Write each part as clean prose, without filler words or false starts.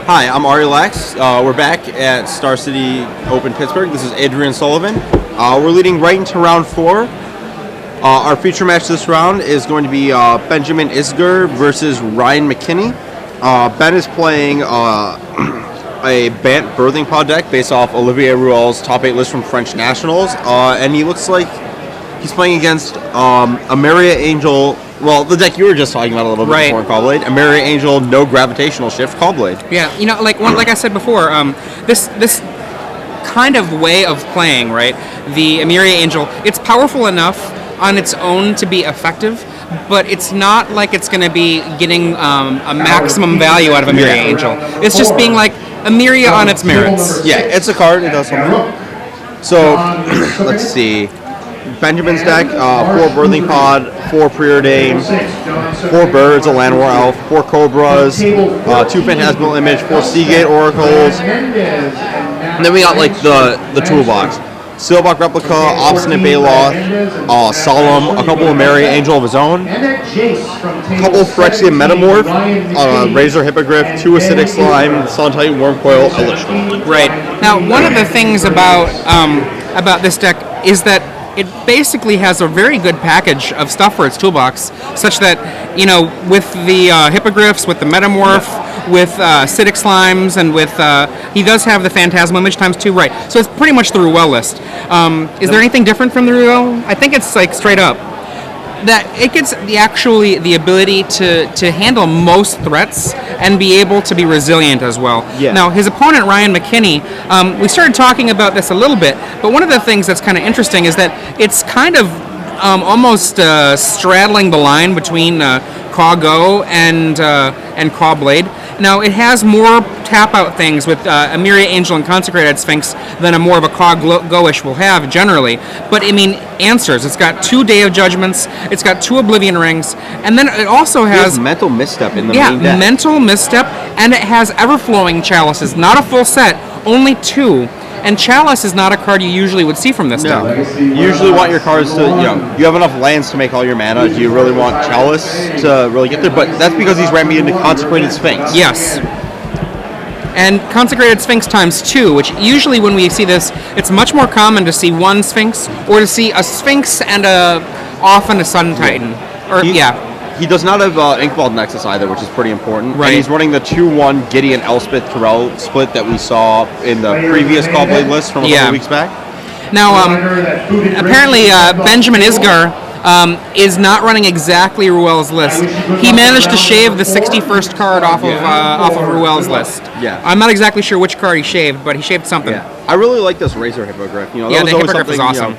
Hi, I'm Ari Lax. We're back at Star City Open Pittsburgh. This is Adrian Sullivan. We're leading right into round 4. Our feature match this round is going to be Benjamin Isgur versus Ryan McKinney. Ben is playing a Bant Birthing Pod deck based off Olivier Rouel's top 8 list from French Nationals, and he looks like he's playing against Ameria Angel. Well, the deck you were just talking about a little bit before in Callblade, Ameria Angel, no gravitational shift, Callblade. Yeah, like I said before, this kind of way of playing, right? The Ameria Angel, it's powerful enough on its own to be effective, but it's not like it's going to be getting a maximum value out of Ameria Angel. It's just being like Ameria on its merits. Yeah, it's a card. It does something. So, let's see. Benjamin's deck, 4 Birthing Pod, 4 Preordain, 4 Birds, a Land War Elf, 4 Cobras, 2 Phantasmal Image, 4 Seagate Oracles, and then we got like the toolbox. Steelbox Replica, Obstinate Baloth, Solemn, a couple of Mary Angel of his own, a couple of Phyrexian Metamorph, Razor Hippogriff, 2 Acidic Slime, Sun Titan Wormcoil, Elish. Right. Now, one of the things about this deck is that it basically has a very good package of stuff for its toolbox, such that, with the Hippogriffs, with the Metamorph, with Acidic Slimes, and with, he does have the Phantasmal Image ×2, right. So it's pretty much the Rouel list. Is there anything different from the Rouel? I think it's like straight up. That it gets the ability to handle most threats and be able to be resilient as well. Yeah. Now, his opponent, Ryan McKinney, we started talking about this a little bit, but one of the things that's kind of interesting is that it's kind of almost straddling the line between Caw Go and Caw Blade. Now, it has more tap-out things with Ameria Angel and Consecrated Sphinx than a more of a Caw Go-ish will have, generally. But, answers. It's got 2 Day of Judgments, it's got 2 Oblivion Rings, and then it also has Mental Misstep in the main deck. Mental Misstep, and it has Everflowing Chalices. Not a full set, only 2. And Chalice is not a card you usually would see from this deck. You usually want your cards to, you have enough lands to make all your mana. Do you really want Chalice to really get there? But that's because he's ramming into Consecrated Sphinx. Yes. And Consecrated Sphinx ×2, which usually when we see this, it's much more common to see 1 Sphinx, or to see a Sphinx and often a Sun Titan. He does not have Inkbald Nexus either, which is pretty important. Right. And he's running the 2-1 Gideon Elspeth Terrell split that we saw in the previous Callblade list from a couple weeks back. Now, apparently Benjamin Isgur is not running exactly Rouel's list. He managed to shave the 61st card off of Rouel's list. Yeah. I'm not exactly sure which card he shaved, but he shaved something. Yeah. I really like this Razor Hippogriff. The Hippogriff is awesome.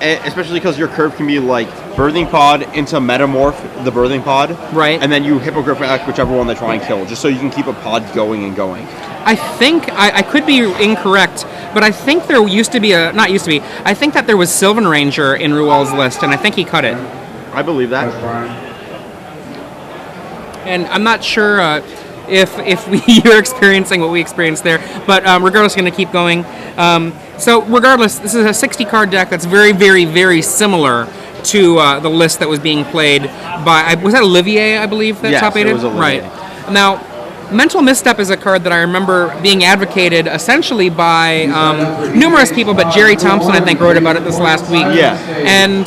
Especially because your curve can be like Birthing Pod into Metamorph the Birthing Pod. Right. And then you Hippogriff back whichever one they try and kill, just so you can keep a pod going and going. I think, I could be incorrect, but I think there used to be I think that there was Sylvan Ranger in Rouel's list, and I think he cut it. I believe that. And I'm not sure if you're experiencing what we experienced there, but regardless, going to keep going. So regardless, this is a 60-card deck that's very, very, very similar to the list that was being played by, was that Olivier, I believe, that top-aided? Yes, it was Olivier. Right. Now, Mental Misstep is a card that I remember being advocated essentially by numerous people, but Jerry Thompson, I think, wrote about it this last week. Yeah. And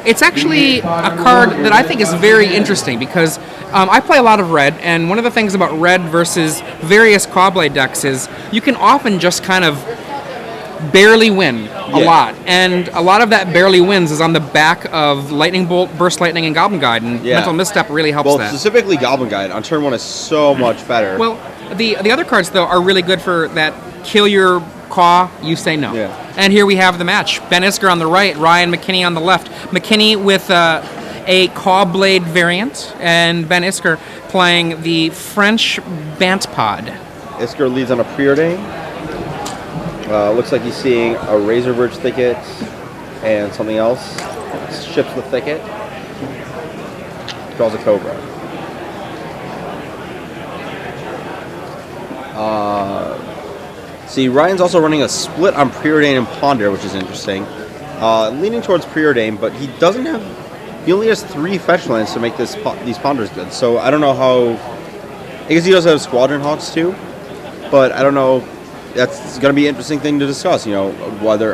it's actually a card that I think is very interesting because I play a lot of Red, and one of the things about Red versus various Cawblade decks is you can often just kind of barely win a lot, and a lot of that barely wins is on the back of Lightning Bolt, Burst Lightning, and Goblin Guide, and Mental Misstep really helps that. Specifically Goblin Guide on turn 1 is so much better. Well, the other cards, though, are really good for that kill your Caw, you say no. Yeah. And here we have the match. Ben Isgur on the right, Ryan McKinney on the left. McKinney with a Cawblade variant, and Ben Isgur playing the French Bant Pod. Isgur leads on a Preordain. Looks like he's seeing a Razor Verge Thicket and something else. Ships the Thicket. Draws a Cobra. See, Ryan's also running a split on Preordain and Ponder, which is interesting. Leaning towards Preordain, but he only has 3 fetch lands to make these Ponders good. So I don't know how. I guess he does have Squadron Hawks too. but I don't know. That's going to be an interesting thing to discuss. You know,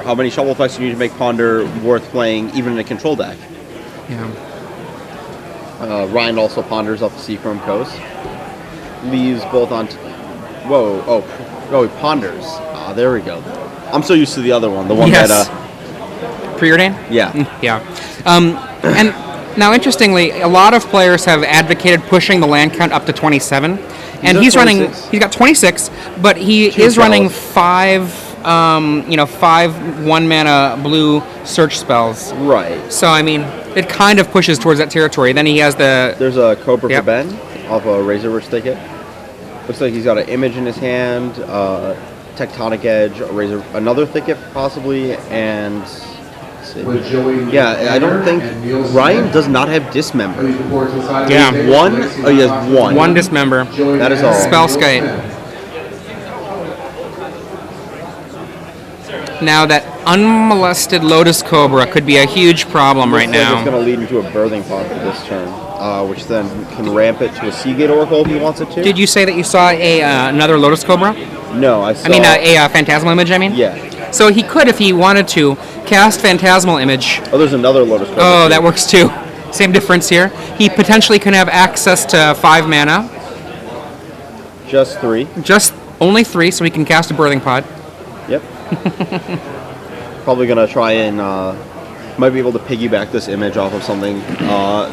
how many shuffle effects you need to make Ponder worth playing, even in a control deck. Yeah. Ryan also ponders off the Seachrome Coast. Leaves both on. Whoa! He ponders. There we go. I'm so used to the other one, the one yes. that. Preordain? Yeah. Yeah. And now, interestingly, a lot of players have advocated pushing the land count up to 27. And he's running. He's got 26, but he is running 5 1-mana blue search spells. Right. So I mean, it kind of pushes towards that territory. Then he has the. There's a Cobra for Ben off a Razorwurst ticket. Looks like he's got an image in his hand, Tectonic Edge, another thicket possibly, and. Yeah, I don't think Ryan does not have Dismember. Yeah. One? Oh, he has one. One Dismember. That is all. Spellskite. Now that unmolested Lotus Cobra could be a huge problem right now. It's going to lead into a Birthing Pod for this turn, which then can ramp it to a Seagate Oracle if he wants it to. Did you say that you saw another Lotus Cobra? No, I saw... a Phantasmal Image, I mean? Yeah. So he could, if he wanted to, cast Phantasmal Image. Oh, there's another Lotus Cobra. Oh, that works too. Same difference here. He potentially can have access to 5 mana. Just 3. Just only 3, so he can cast a Birthing Pod. Yep. Probably going to try and... might be able to piggyback this image off of something.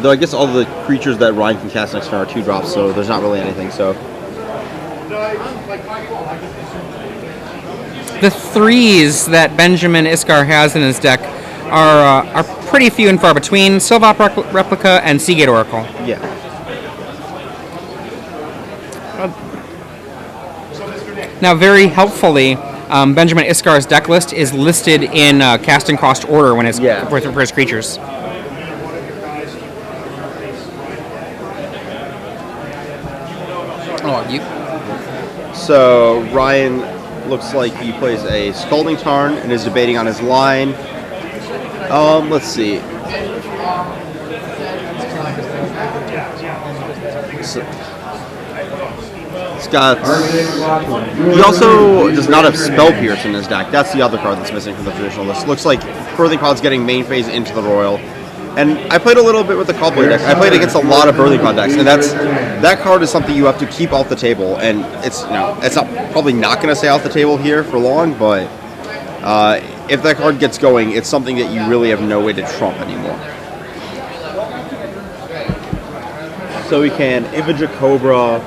Though I guess all the creatures that Ryan can cast next turn are 2-drops, so there's not really anything, so... The 3s that Benjamin Isgur has in his deck are pretty few and far between. Sylvop Replica and Seagate Oracle. Yeah. Now, very helpfully, Benjamin Isgar's deck list is listed in casting cost order when for his creatures. Oh, you. So Ryan looks like he plays a Scalding Tarn and is debating on his line. Let's see. He also does not have Spell Pierce in his deck. That's the other card that's missing from the traditional list. Looks like Birthing Pod's getting main phase into the Royal. And I played a little bit with the Callblade deck. I played against a lot of Birthing Pod decks, and that card is something you have to keep off the table. And it's probably not going to stay off the table here for long, but if that card gets going, it's something that you really have no way to trump anymore. So we can Image a Cobra,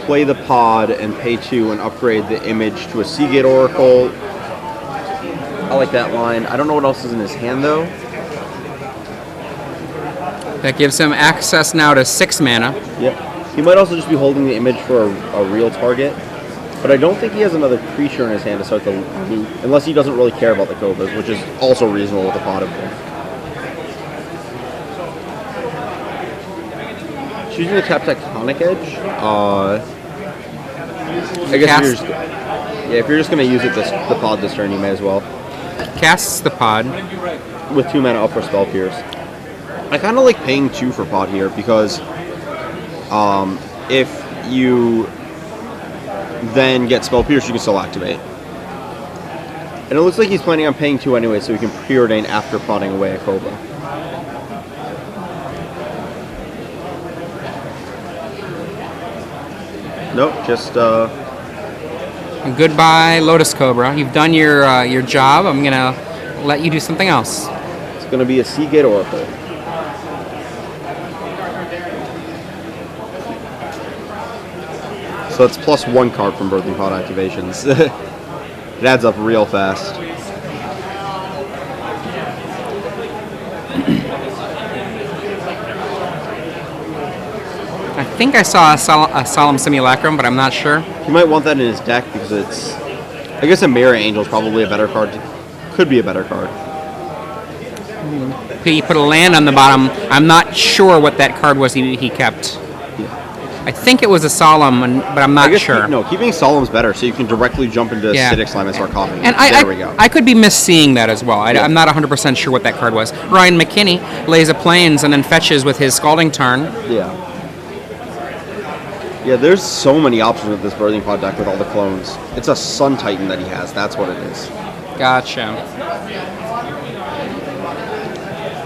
play the pod, and pay 2 and upgrade the image to a Seagate Oracle. I like that line. I don't know what else is in his hand, though. That gives him access now to 6 mana. Yep. He might also just be holding the image for a real target. But I don't think he has another creature in his hand to start the loop, unless he doesn't really care about the Cobras, which is also reasonable with the pot of them. Choosing the tap Tectonic Edge. I guess if you're just going to use it the pod this turn, you may as well. Casts the pod with 2 mana up for Spell Pierce. I kind of like paying 2 for pod here because if you then get Spell Pierce, you can still activate. And it looks like he's planning on paying 2 anyway, so he can preordain after potting away a Cobra. Nope, just goodbye, Lotus Cobra. You've done your job. I'm gonna let you do something else. It's gonna be a Seagate Oracle. So it's +1 card from Birthing Pod activations. It adds up real fast. I think I saw a Solemn Simulacrum, but I'm not sure. He might want that in his deck because it's... I guess a Mirror Angel is probably a better card. Could be a better card. He put a land on the bottom. I'm not sure what that card was he kept. I think it was a Solemn, but I'm not sure. Keeping Solemn's better, so you can directly jump into Acidic Slime and start coughing. And there we go. I could be misseeing that as well. I'm not 100% sure what that card was. Ryan McKinney lays a Plains and then fetches with his Scalding Tarn. Yeah. Yeah, there's so many options with this Birthing Pod deck with all the clones. It's a Sun Titan that he has. That's what it is. Gotcha.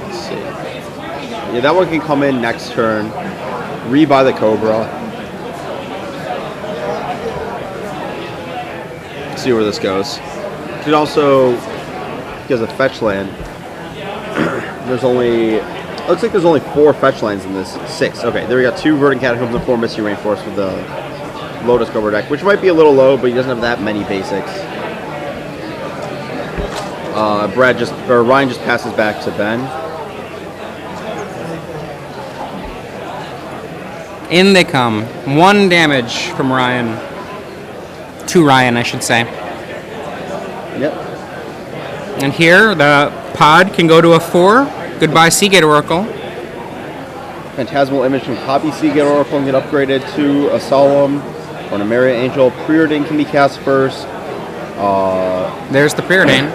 Let's see. Yeah, that one can come in next turn. Rebuy the Cobra. See where this goes. You could also, he has a fetch land. There's only, looks like there's only 4 fetch lands in this. 6. Okay, there we got 2 Verdant Catacombs and 4 Misty Rainforest with the Lotus Cobra deck, which might be a little low, but he doesn't have that many basics. Ryan just passes back to Ben. In they come. 1 damage from Ryan. To Ryan, I should say. Yep. And here, the pod can go to a 4. Goodbye, Seagate Oracle. Phantasmal Image from copy Seagate Oracle and get upgraded to a Solemn or an Emeria Angel. Preordain can be cast first. There's the Preordain.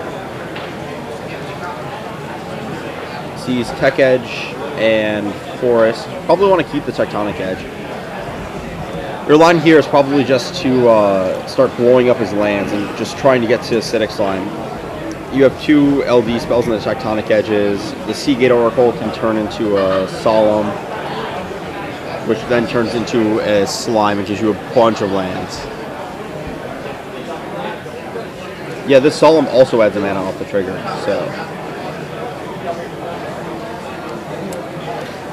Sees Tech Edge and Forest. Probably want to keep the Tectonic Edge. Your line here is probably just to start blowing up his lands and just trying to get to Acidic Slime. You have 2 LD spells in the Tectonic Edges. The Seagate Oracle can turn into a Solemn, which then turns into a Slime and gives you a bunch of lands. Yeah, this Solemn also adds a mana off the trigger, so.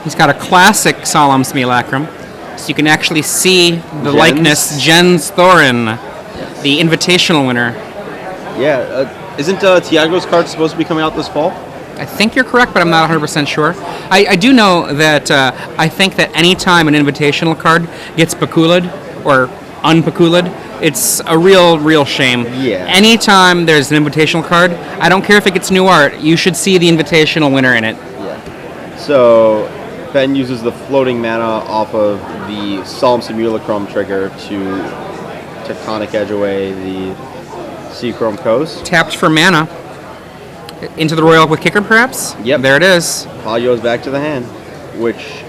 He's got a classic Solemn Simulacrum. So you can actually see the likeness, Jens Thorin, yes. The Invitational winner. Yeah, isn't Tiago's card supposed to be coming out this fall? I think you're correct, but I'm not 100% sure. I do know that I think that any time an Invitational card gets Pakula'd or unpakula'd, it's a real shame. Yeah. Anytime there's an Invitational card, I don't care if it gets new art, you should see the Invitational winner in it. Yeah. So Ben uses the floating mana off of the Solemn Simulacrum trigger to Tectonic Edge away the Seachrome Coast. Tapped for mana. Into the Royal with Kicker, perhaps? Yep. There it is. Palio's back to the hand, which,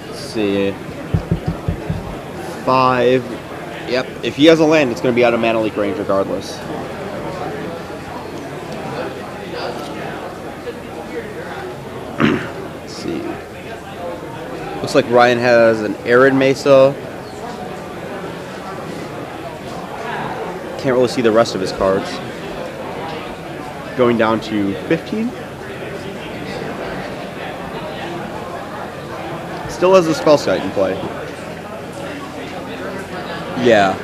let's see, 5. Yep, if he has a land, it's going to be out of Mana Leak range regardless. Let's see. Looks like Ryan has an Arid Mesa. Can't really see the rest of his cards. Going down to 15. Still has a Spellskite in play. Yeah.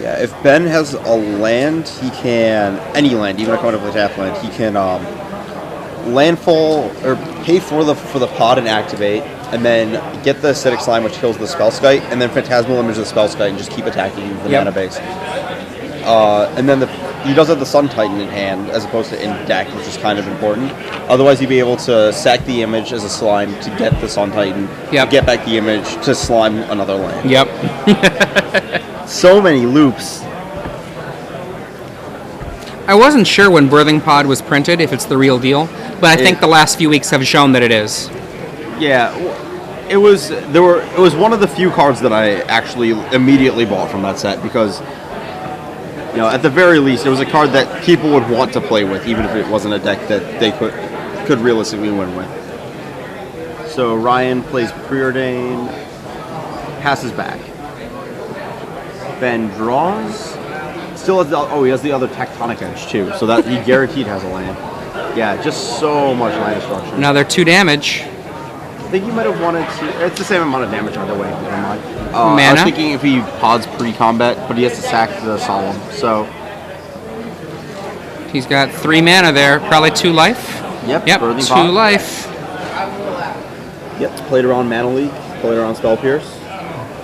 Yeah, if Ben has a land, he can, any land, even a Counterplay Tap land, he can landfall or pay for the pod and activate, and then get the Acidic Slime, which kills the Spellskite, and then Phantasmal Image the Spellskite and just keep attacking the mana base. And then he does have the Sun Titan in hand as opposed to in deck, which is kind of important. Otherwise, he'd be able to sack the image as a slime to get the Sun Titan, to get back the image to slime another land. Yep. So many loops. I wasn't sure when Birthing Pod was printed if it's the real deal, but I think the last few weeks have shown that it is. Yeah, it was one of the few cards that I actually immediately bought from that set because, you know, at the very least, it was a card that people would want to play with, even if it wasn't a deck that they could realistically win with. So Ryan plays Preordain, passes back. Ben draws. Still has he has the other Tectonic Edge too, so that he guaranteed has a land. Yeah, just so much land destruction. Another 2 damage. I think you might have wanted to. It's the same amount of damage either way. Never mind. Mana? I was thinking if he pods pre-combat, but he has to sack the Solemn. So he's got 3 mana there, probably 2 life. Yep. 2 life. Yep. Played around Mana Leak. Played around Spell Pierce.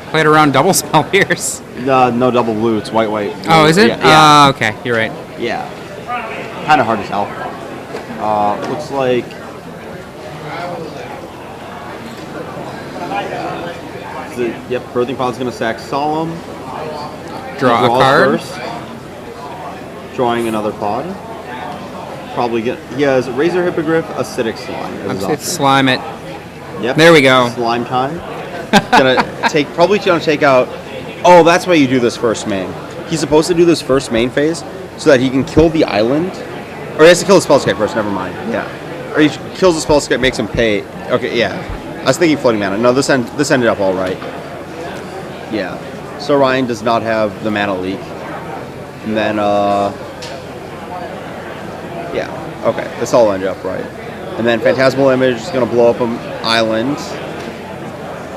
Played around double Spell Pierce. No double blue. It's white. Oh, is it? Yeah. Okay, you're right. Yeah. Kind of hard to tell. Looks like. Birthing Pod's going to sack Solemn. Draw a card. First. Drawing another pod. Probably he has Razor Hippogriff, Acidic Slime. Let's slime it. Yep. There we go. Slime time. Probably gonna take out. Oh, that's why you do this first main. He's supposed to do this first main phase so that he can kill the island, or he has to kill the Spellskite first. Never mind. Yeah, or he kills the Spellskite, makes him pay. Okay, yeah. I was thinking floating mana. No, this ended up all right. Yeah. So Ryan does not have the mana leak, and then yeah. Okay, this all ended up right. And then Phantasmal Image is going to blow up an island.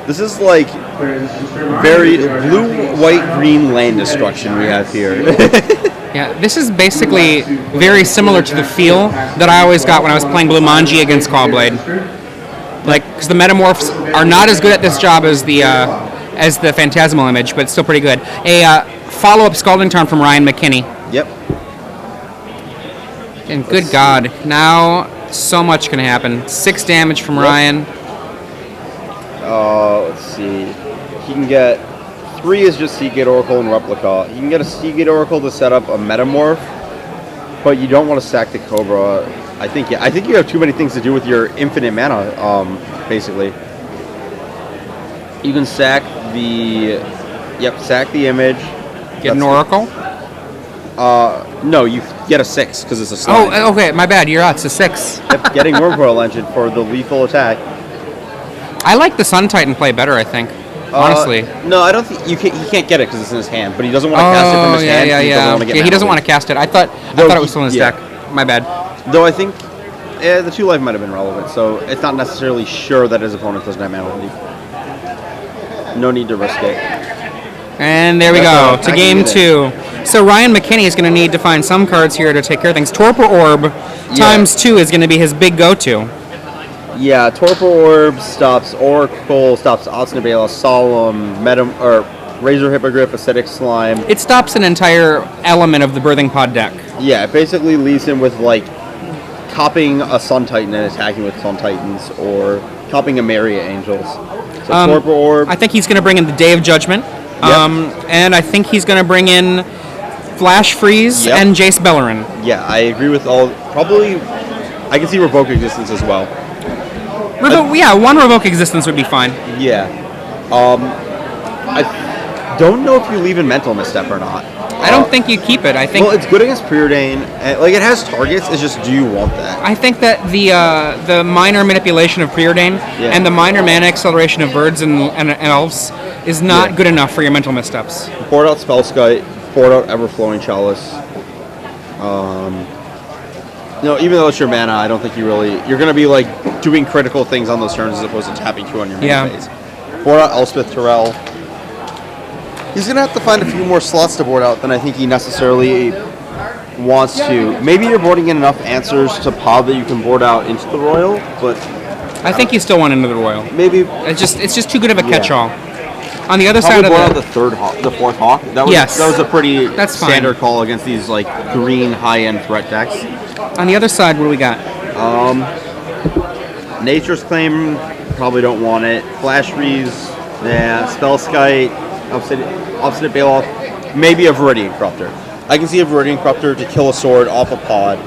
This is like very blue, white, green land destruction we have here. Yeah, this is basically very similar to the feel that I always got when I was playing Blue Manji against Callblade. Like, because the Metamorphs are not as good at this job as the Phantasmal Image, but still pretty good. A follow-up Scalding Tarn from Ryan McKinney. Yep. And good God, now so much can happen. 6 damage from Ryan. Let's see. He can get 3 is just Seagate Oracle and Replica. You can get a Seagate Oracle to set up a Metamorph, but you don't want to sack the Cobra. I think you have too many things to do with your infinite mana. Basically, you can sack the image. Get an Oracle. No, you get a 6 because it's a slide. Oh, okay, my bad. You're out. It's a 6. Yep, getting Wormcoil Engine for the lethal attack. I like the Sun Titan play better, I think. Honestly. No, I don't think he can't get it because it's in his hand, but he doesn't want to cast it from his hand. He doesn't want to cast it. I thought it was still in his deck. My bad. Though I think the 2 life might have been relevant, so it's not necessarily sure that his opponent doesn't have mana leak. No need to risk it. And there we go to game 2. So Ryan McKinney is going to need to find some cards here to take care of things. Torpor Orb times 2 is going to be his big go-to. Yeah, Torpor Orb stops Oracle, stops Obstinate Bala, Solemn, Razor Hippogriff, Acidic Slime. It stops an entire element of the Birthing Pod deck. Yeah, it basically leaves him with, like, copying a Sun Titan and attacking with Sun Titans, or copying a Maria Angels. So Torpor Orb. I think he's going to bring in the Day of Judgment. And I think he's going to bring in Flash Freeze and Jace Beleren. Yeah, I agree with all. Probably, I can see Revoke Existence as well. One Revoke Existence would be fine. Yeah. I don't know if you leave in Mental Misstep or not. I don't think you keep it. I think. Well, it's good against Preordain. Like, it has targets. It's just, do you want that? I think that the minor manipulation of Preordain and the minor mana acceleration of birds and elves is not good enough for your Mental Missteps. Board out Spellskite. Board out Everflowing Chalice. Even though it's your mana, I don't think you're going to be, like, doing critical things on those turns as opposed to tapping 2 on your main phase. Board out Elspeth Terrell. He's going to have to find a few more slots to board out than I think he necessarily wants to. Maybe you're boarding in enough answers to pod that you can board out into the Royal, but I think you still want into the Royal. Maybe it's just too good of a catch-all. On the other side of board out the 4th Hawk. That was a pretty standard call against these, like, green high-end threat decks. On the other side, what do we got? Nature's Claim, probably don't want it. Flash Freeze, Spellskite, Obstinate Baloth, maybe a Viridian Corruptor. I can see a Viridian Corruptor to kill a sword off a pod.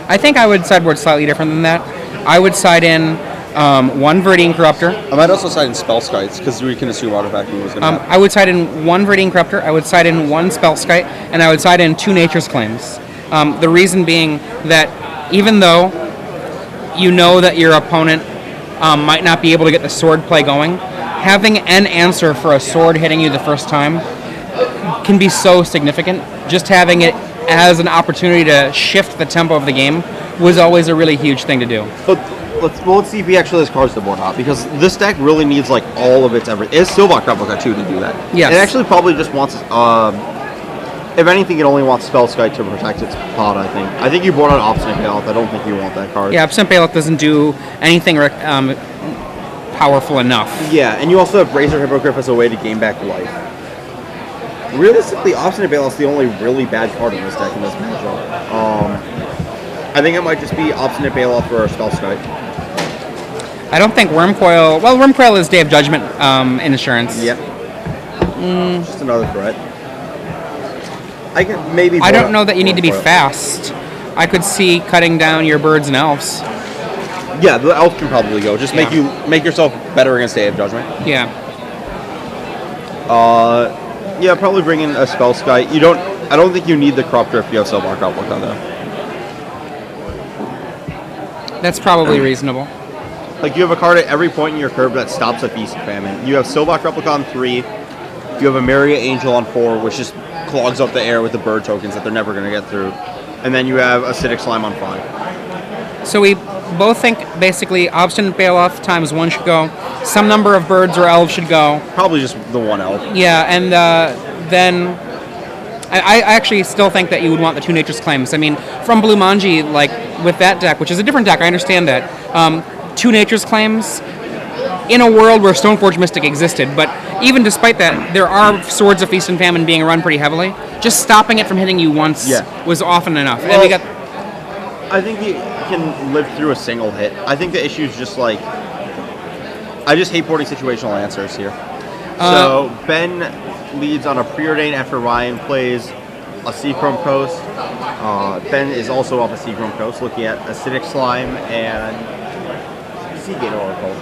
I think I would sideboard slightly different than that. I would side in 1 Viridian Corruptor. I might also side in Spellskites, because we can assume Artifacting was going to happen. I would side in 1 Viridian Corruptor, I would side in 1 Spellskite, and I would side in 2 Nature's Claims. The reason being that even though you know that your opponent might not be able to get the sword play going, having an answer for a sword hitting you the first time can be so significant. Just having it as an opportunity to shift the tempo of the game was always a really huge thing to do. But let's see if he actually has cards to board out, because this deck really needs, like, all of its everything. It's Steelbox Replica too to do that. Yes. It actually probably just wants, if anything, it only wants Spellskite to protect its pod, I think. I think you board out Obstinate Baloth. I don't think you want that card. Yeah, Obstinate Baloth doesn't do anything powerful enough. Yeah, and you also have Razor Hippogriff as a way to gain back life. Realistically, Obstinate Baloth is the only really bad card in this deck in this matchup. I think it might just be Obstinate Baloth for a Spellskite. I don't think Wormcoil... Well, Wormcoil is Day of Judgment insurance. Yep. Just another threat. I don't know that you need to be fast. I could see cutting down your birds and elves. Yeah, the elf can probably go. Just make yourself better against Day of Judgment. Yeah. Yeah, probably bring in a Spell Sky. I don't think you need the Corruptor if you have Silmark Replica, though. That's probably reasonable. Like, you have a card at every point in your curve that stops a Feast and Famine. You have Silmark Replica on 3. You have a Maria Angel on 4, which just clogs up the air with the bird tokens that they're never going to get through. And then you have Acidic Slime on 5. So we both think, basically, Obstinate Bailoff times 1 should go. Some number of birds or elves should go. Probably just the 1 elf. Yeah, and then... I actually still think that you would want the 2 Nature's Claims. I mean, from Blue Manji, like, with that deck, which is a different deck, I understand that, 2 Nature's Claims, in a world where Stoneforge Mystic existed, but even despite that, there are Swords of Feast and Famine being run pretty heavily. Just stopping it from hitting you once was often enough. Well, and we got... I think you can live through a single hit. I think the issue is just, like... I just hate porting situational answers here. So, Ben leads on a preordain after Ryan plays a Seachrome Coast. Ben is also off a Seachrome Coast, looking at Acidic Slime and Seagate Oracle.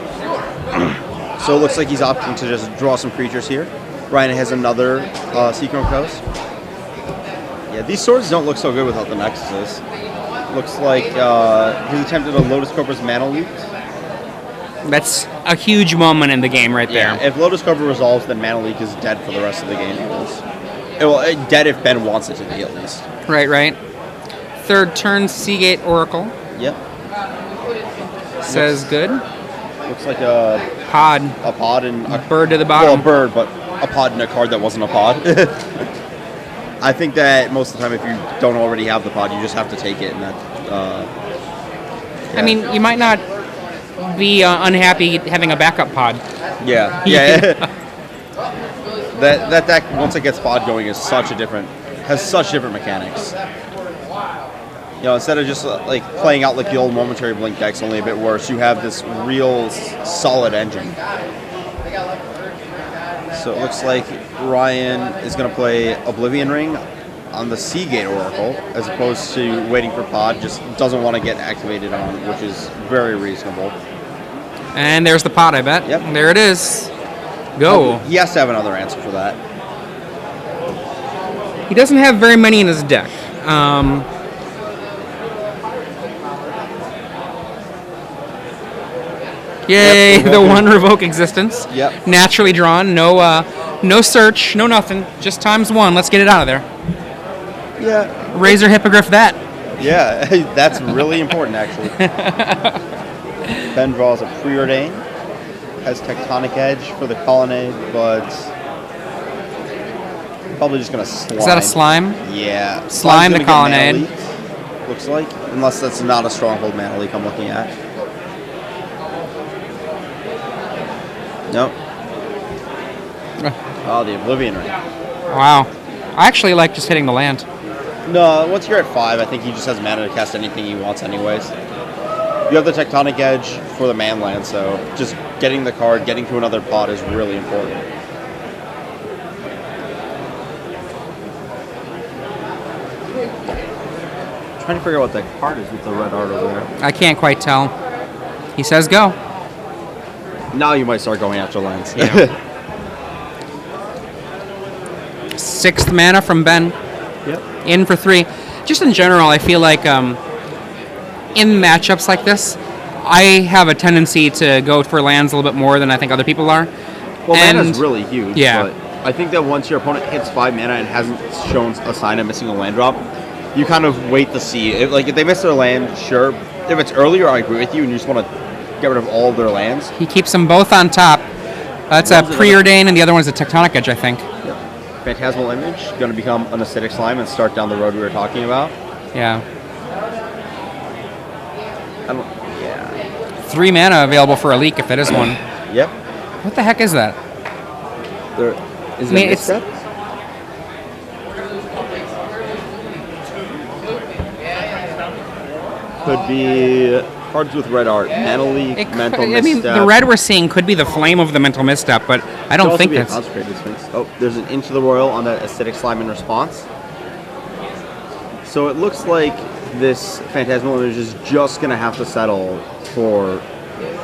So it looks like he's opting to just draw some creatures here. Ryan has another Seachrome Coast. Yeah, these swords don't look so good without the Nexuses. Looks like he's attempted a Lotus Cobra's Mana Leak. That's a huge moment in the game right there. If Lotus Cobra resolves, then Mana Leak is dead for the rest of the game. Well, dead if Ben wants it to be, at least. Right. Third turn, Seagate Oracle. Yep. Says good. Looks like a pod. A pod and a bird to the bottom. Well, a bird, but a pod and a card that wasn't a pod. I think that most of the time, if you don't already have the pod, you just have to take it. And that. I mean, you might not be unhappy having a backup pod. Yeah. that deck, once it gets pod going, has such different mechanics. You know, instead of just like playing out like the old momentary blink decks, only a bit worse, you have this real solid engine. So it looks like Ryan is going to play Oblivion Ring on the Seagate Oracle, as opposed to waiting for pod. Just doesn't want to get activated on, which is very reasonable. And there's the pod, I bet. Yep. There it is. Go. He has to have another answer for that. He doesn't have very many in his deck. Yay, the 1 Revoke Existence. Yep. Naturally drawn, no search, no nothing, just times 1. Let's get it out of there. Yeah. Razor Hippogriff that. Yeah, that's really important, actually. Ben draws a Preordain, has Tectonic Edge for the Colonnade, but probably just going to slime. Is that a slime? Yeah. Slime the Colonnade. Looks like, unless that's not a Stronghold Mana Leak I'm looking at. Nope. Oh, the Oblivion Ring. Wow. I actually like just hitting the land. No, once you're at 5, I think he just has mana to cast anything he wants anyways. You have the Tectonic Edge for the man land, so just getting the card, getting to another pod is really important. I'm trying to figure out what that card is with the red art over there. I can't quite tell. He says go. Now you might start going after lands. Yeah. 6th mana from Ben. Yep. In for 3. Just in general, I feel like in matchups like this, I have a tendency to go for lands a little bit more than I think other people are. Well, mana's really huge. Yeah. But I think that once your opponent hits 5 mana and hasn't shown a sign of missing a land drop, you kind of wait to see. If they miss their land, sure. If it's earlier, I agree with you, and you just want to get rid of all of their lands. He keeps them both on top. That's a Preordain, and the other one's a Tectonic Edge, I think. Yep. Phantasmal Image, going to become an Acidic Slime and start down the road we were talking about. Yeah. 3 mana available for a leak if that is one. Yep. What the heck is that? Is it a misstep? Could be cards with red art. Mana Leak, Mental Misstep. The red we're seeing could be the flame of the Mental Misstep, but I don't think that's... Consecrated Sphinx. Oh, there's an Into the Royal on that Acidic Slime in response. So it looks like this Phantasmal Image is just going to have to settle for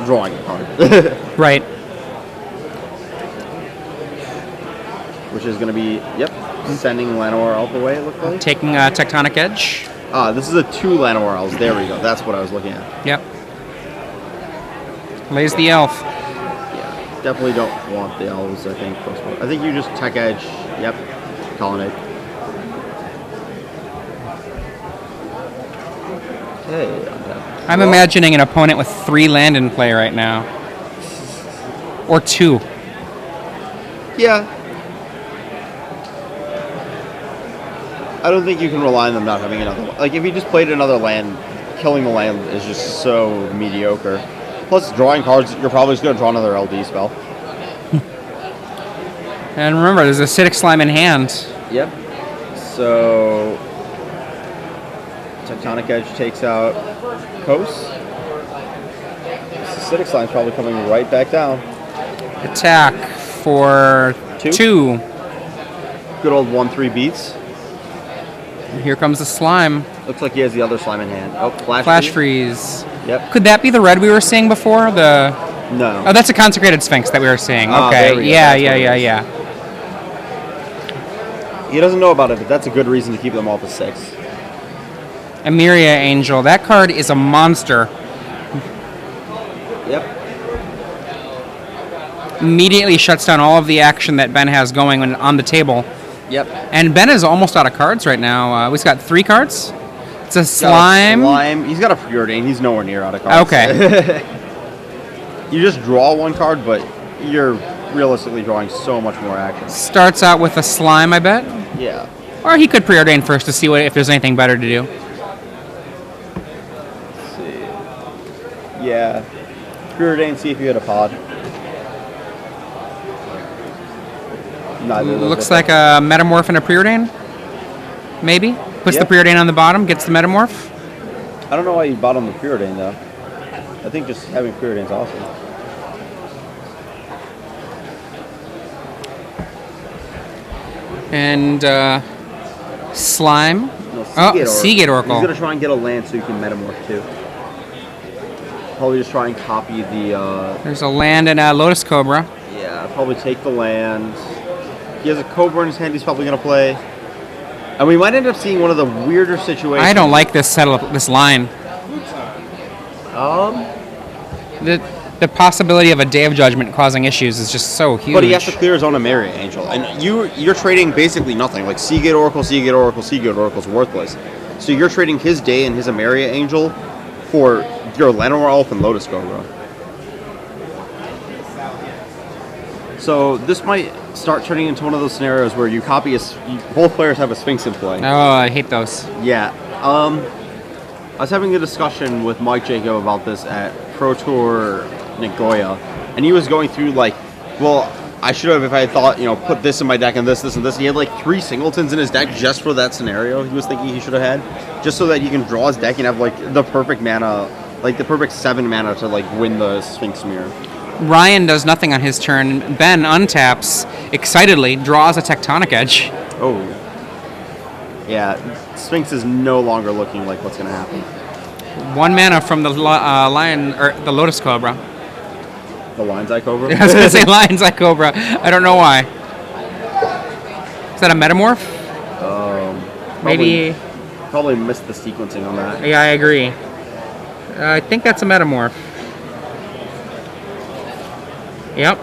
drawing a card. Right. Which is going to be, sending Llanowar Elf away, it looks like. Taking Tectonic Edge. This is a 2 Llanowar Elves. There we go. That's what I was looking at. Yep. Lays the Elf. Yeah, definitely don't want the Elves, I think. I think you just Tech Edge. Yep. Colonnade. Okay. I'm imagining an opponent with 3 land in play right now. Or 2. Yeah. I don't think you can rely on them not having another. Like, if you just played another land, killing the land is just so mediocre. Plus, drawing cards, you're probably just going to draw another LD spell. And remember, there's Acidic Slime in hand. Yep. So, Tectonic Edge takes out Coast. This Acidic Slime's probably coming right back down. Attack for 2. Good old 1/3 beats. Here comes the slime. Looks like he has the other slime in hand. Oh, Flash freeze. Yep. Could that be the red we were seeing before? No. Oh, that's a Consecrated Sphinx that we were seeing. Ah, Okay. there we go. Yeah. He doesn't know about it, but that's a good reason to keep them off of 6. Emiria Angel. That card is a monster. Yep. Immediately shuts down all of the action that Ben has going on the table. Yep. And Ben is almost out of cards right now. We've got 3 cards. It's a slime. He's got a Preordain. He's nowhere near out of cards. Okay. You just draw 1 card, but you're realistically drawing so much more action. Starts out with a slime, I bet. Yeah. Or he could Preordain first to see if there's anything better to do. Let's see. Yeah. Preordain, see if you hit a pod. Looks like a Metamorph and a Preordain. Maybe. Puts the Preordain on the bottom, gets the Metamorph. I don't know why you bottom the Preordain, though. I think just having Preordain's awesome. And slime. No, Seagate Oracle. He's going to try and get a land so you can Metamorph, too. Probably just try and copy the... There's a land and a Lotus Cobra. Yeah, probably take the land. He has a Cobra in his hand he's probably going to play. And we might end up seeing one of the weirder situations. I don't like this this line. The possibility of a Day of Judgment causing issues is just so huge. But he has to clear his own Emiria Angel. And you're trading basically nothing. Like Seagate Oracle, Seagate Oracle, Seagate Oracle's worthless. So you're trading his Day and his Emiria Angel for your Llanowar Elf and Lotus Cobra. So this might start turning into one of those scenarios where you copy both players have a Sphinx in play. Oh, I hate those. Yeah. I was having a discussion with Mike Jacob about this at Pro Tour Nagoya, and he was going through like, well, I should have, if I had thought, put this in my deck and this and this. He had like 3 singletons in his deck just for that scenario. He was thinking he should have had, just so that he can draw his deck and have like the perfect mana, like the perfect 7 mana to like win the Sphinx Mirror. Ryan does nothing on his turn. Ben untaps excitedly, draws a Tectonic Edge. Oh. Yeah, Sphinx is no longer looking like what's going to happen. 1 mana from the lion or the Lotus Cobra. The Lion's Eye Cobra? I was going to say Lion's Eye Cobra. I don't know why. Is that a Metamorph? Maybe. Probably missed the sequencing on that. Yeah, I agree. I think that's a Metamorph. Yep.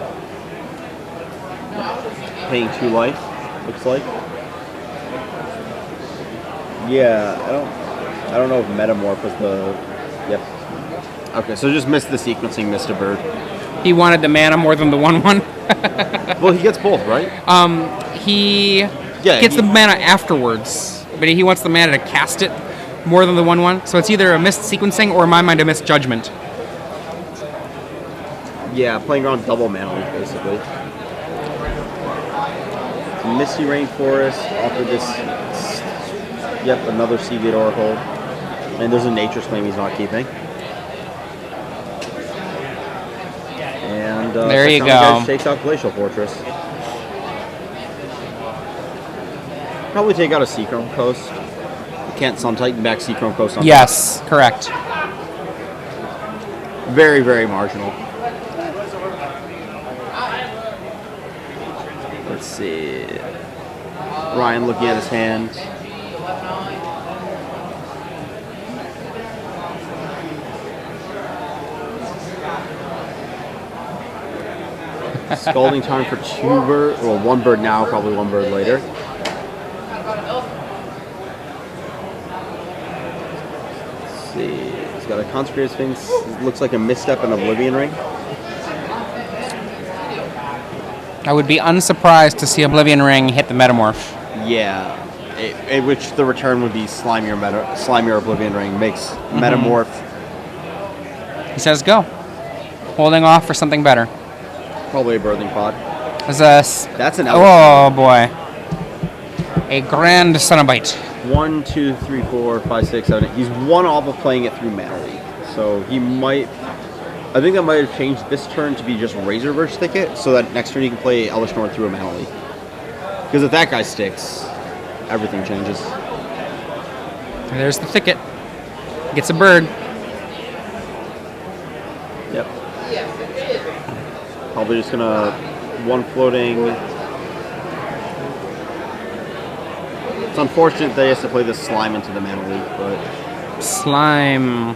Paying 2 life, looks like. Yeah, I don't know if Metamorph was the... Yep. Okay, so just missed the sequencing, missed a bird. He wanted the mana more than the 1/1. Well, he gets both, right? He gets the mana afterwards, but he wants the mana to cast it more than the 1/1. So it's either a missed sequencing or, in my mind, a missed judgment. Yeah, playing around double mana leak, basically. Misty Rainforest, offer this... Yep, another Seagate Oracle. And there's a Nature's Claim he's not keeping. And there you go. Guys takes out Glacial Fortress. Probably take out a Seachrome Coast. You can't Sun Titan back Seachrome Coast on Yes, correct. Very, very marginal. Let's see. Ryan looking at his hand. Scalding time for 2 bird, well, 1 bird now, probably 1 bird later. Let's see. He's got a Consecrated Sphinx. Looks like a misstep and Oblivion Ring. I would be unsurprised to see Oblivion Ring hit the Metamorph. Yeah. Which the return would be Slimier Oblivion Ring. Makes Metamorph. He says go. Holding off for something better. Probably a Birthing Pod. That's an oh boy. A grand Cenobite. 1, 2, 3, 4, 5, 6, 7, 8. He's 1 off of playing it through Mana Leak. So he might... I think that might have changed this turn to be just Razorverse Thicket, so that next turn you can play Elvish Norn through a Mana Leak. Because if that guy sticks, everything changes. There's the Thicket. Gets a bird. Yep. Probably just gonna 1 floating. It's unfortunate that he has to play this Slime into the Mana Leak, but... Slime.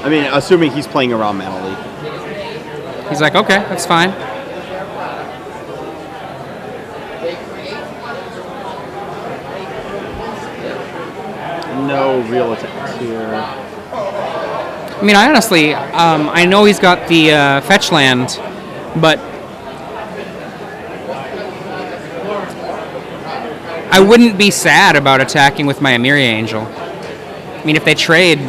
I mean, assuming he's playing around Mana Leak. He's like, okay, that's fine. No real attacks here. I mean, I honestly, I know he's got the fetch land, but I wouldn't be sad about attacking with my Emiria Angel. I mean, if they trade...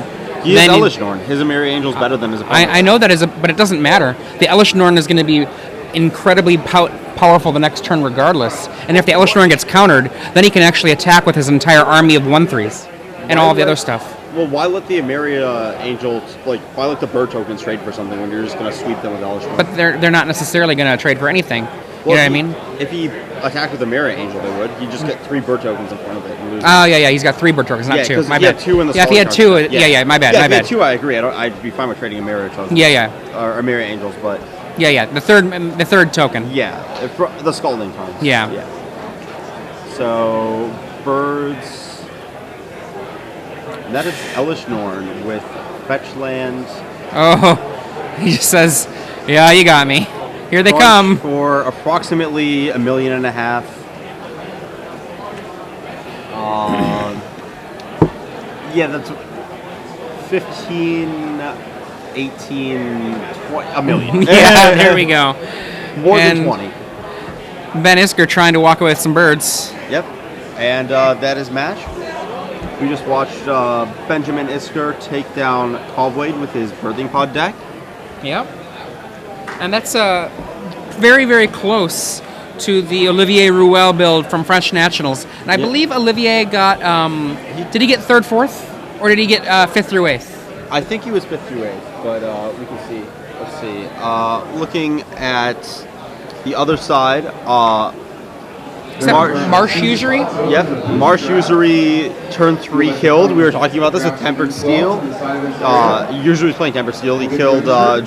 He is Elvish Norn. His Emiria Angel's better than his opponent. I know that but it doesn't matter. The Elvish Norn is going to be incredibly powerful the next turn regardless. And if the Elvish Norn gets countered, then he can actually attack with his entire army of 1/3s and all of the other stuff. Well, why let the Emiria Angels, why let the bird tokens trade for something when you're just going to sweep them with Elvish Norn? But they're not necessarily going to trade for anything. You know what I mean? If he attacked with the Emiria Angel, they would. You just get 3 bird tokens in front of it and lose. Oh, yeah, he's got 3 bird tokens, not 2. My bad. Had 2 in the if he had 2, my bad, Yeah, my if he bad. had 2, I agree. I'd be fine with trading Emiria tokens. Yeah. Or Emiria Angels, but... Yeah, the third token. Yeah, the Scalding Times. Yeah. So, birds... That is Elvish Norn with fetch land. Oh, he just says, yeah, you got me. Here they come. For approximately $1.5 million. Yeah, that's 15, 18, 20, $1 million. Yeah, there we go. More than 20. Ben Isgur trying to walk away with some birds. Yep. And that is match. We just watched Benjamin Isgur take down Cobblade with his Birthing Pod deck. Yep. And that's very, very close to the Olivier Rouel build from French Nationals. And I believe Olivier got... did he get 3rd, 4th? Or did he get 5th through 8th? I think he was 5th through 8th, but we can see. Let's see. Looking at the other side... Marsh Usury? Yep, Marsh Usury turn 3 killed. We were talking about this with Tempered Steel. Usury was playing Tempered Steel. He killed John